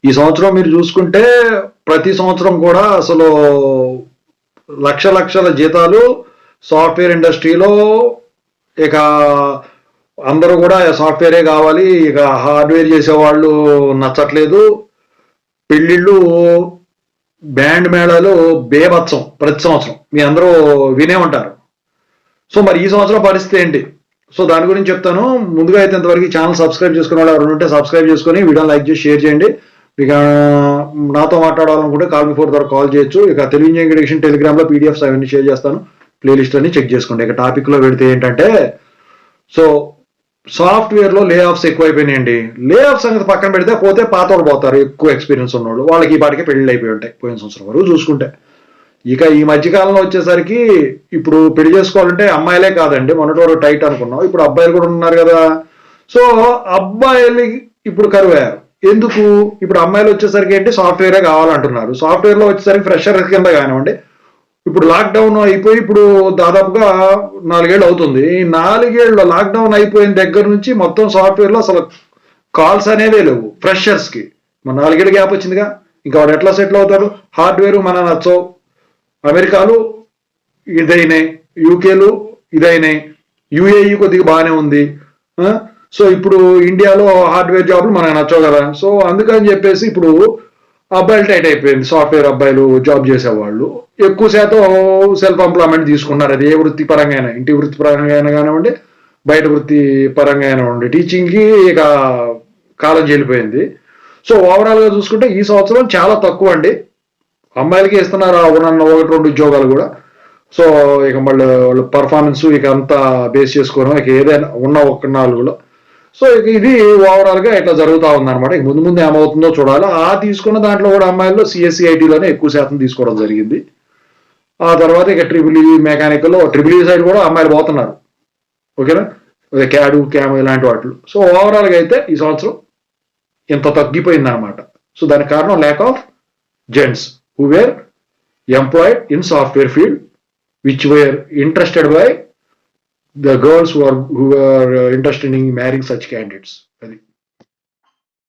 ఈ సంవత్సరం మీరు చూసుకుంటే ప్రతి సంవత్సరం కూడా అసలు లక్షల జీతాలు సాఫ్ట్వేర్ ఇండస్ట్రీలో. ఇక అందరూ కూడా సాఫ్ట్వేరే కావాలి, ఇక హార్డ్వేర్ చేసేవాళ్ళు నచ్చట్లేదు. పెళ్ళిళ్ళు, బ్యాండ్ మేళాలు బేభత్సం ప్రతి సంవత్సరం, మీ అందరూ వినే ఉంటారు. సో మరి ఈ సంవత్సరం పరిస్థితి ఏంటి? సో దాని గురించి చెప్తాను. ముందుగా అయితే ఇంతవరకు ఛానల్ సబ్స్క్రైబ్ చేసుకునే వాళ్ళు ఎవరు ఉంటే సబ్స్క్రైబ్ చేసుకొని వీడియోని లైక్ చేసి షేర్ చేయండి. ఇక నాతో మాట్లాడాలనుకుంటే కాల్ మీ ఫోర్ ద్వారా కాల్ చేయొచ్చు. ఇక తెలుగు ఇంజనీరింగ్ ఎడ్యుకేషన్ టెలిగ్రామ్లో పీడిఎఫ్స్ అవన్నీ షేర్ చేస్తాను, ప్లేలిస్ట్ అన్ని చెక్ చేసుకోండి. ఇక టాపిక్లో పెడితే ఏంటంటే, సో సాఫ్ట్వేర్లో లే ఆఫ్స్ ఎక్కువైపోయినాయండి. లే ఆఫ్ సంగతి పక్కన పెడితే పోతే పాత వాళ్ళు పోతారు, ఎక్కువ ఎక్స్పీరియన్స్ ఉన్నవాళ్ళు. వాళ్ళకి ఈ పాటికి పెళ్లి అయిపోయి ఉంటాయి పోయిన సంవత్సరం వరకు చూసుకుంటే. ఇక ఈ మధ్యకాలంలో వచ్చేసరికి ఇప్పుడు పెళ్లి చేసుకోవాలంటే అమ్మాయిలే కాదండి, మొన్నటి వరకు టైట్ అనుకున్నాం, ఇప్పుడు అబ్బాయిలు కూడా ఉన్నారు కదా. సో అబ్బాయిలు ఇప్పుడు కరువయ్యారు. ఎందుకు? ఇప్పుడు అమ్మాయిలు వచ్చేసరికి ఏంటి, సాఫ్ట్వేరే కావాలంటున్నారు. సాఫ్ట్వేర్లో వచ్చేసరికి ఫ్రెషర్ కింద కానివ్వండి. ఇప్పుడు లాక్డౌన్ అయిపోయి ఇప్పుడు దాదాపుగా 4 ఏళ్ళు అవుతుంది. ఈ 4 ఏళ్ళు లాక్డౌన్ అయిపోయిన దగ్గర నుంచి మొత్తం సాఫ్ట్వేర్లో అసలు కాల్స్ అనేవే లేవు ఫ్రెషర్స్కి. మన 4 ఏళ్ళ గ్యాప్ వచ్చిందిగా, ఇంకా వాడు ఎట్లా సెటిల్ అవుతాడు? హార్డ్వేర్ మన నచ్చవు, అమెరికాలు ఇదైనాయి, యూకేలు ఇదైనాయి, యుఏఈ కొద్దిగా బాగానే ఉంది. సో ఇప్పుడు ఇండియాలో హార్డ్వేర్ జాబ్లు మనకు నచ్చవు కదా. సో అందుకని చెప్పేసి ఇప్పుడు అబ్బాయిలు టైట్ అయిపోయింది. సాఫ్ట్వేర్ అబ్బాయిలు జాబ్ చేసేవాళ్ళు ఎక్కువ శాతం సెల్ఫ్ ఎంప్లాయ్మెంట్ తీసుకున్నారు. అది ఏ వృత్తి పరంగా అయినా, ఇంటి వృత్తి పరంగా అయినా కానివ్వండి, బయట వృత్తి పరంగా అయినా టీచింగ్కి ఇక కాలం చెల్లిపోయింది. సో ఓవరాల్గా చూసుకుంటే ఈ సంవత్సరం చాలా తక్కువ అండి. అమ్మాయిలకి ఇస్తున్నారు ఉన్న 1-2 ఉద్యోగాలు కూడా. సో ఇక మళ్ళీ వాళ్ళ పర్ఫార్మెన్స్ ఇక అంతా బేస్ చేసుకోవడం, ఇక ఏదైనా ఉన్న 1-4లో. సో ఇక ఇది ఓవరాల్గా ఇట్లా జరుగుతూ ఉందన్నమాట. ఇక ముందు ఏమవుతుందో చూడాలి. తీసుకున్న దాంట్లో కూడా అమ్మాయిల్లో సిఎస్సి ఐటీలోనే ఎక్కువ శాతం తీసుకోవడం జరిగింది. ఆ తర్వాత ఇక triple E mechanical, triple E side కూడా అమ్మాయిలు పోతున్నారు. ఓకేనా, క్యామ్ ఇలాంటి వాటిలో. సో ఓవరాల్గా అయితే ఈ సంవత్సరం ఇంత తగ్గిపోయింది అనమాట. సో దానికి కారణం lack of gents who were employed in software field, which were interested by the girls who were interested in marrying such candidates.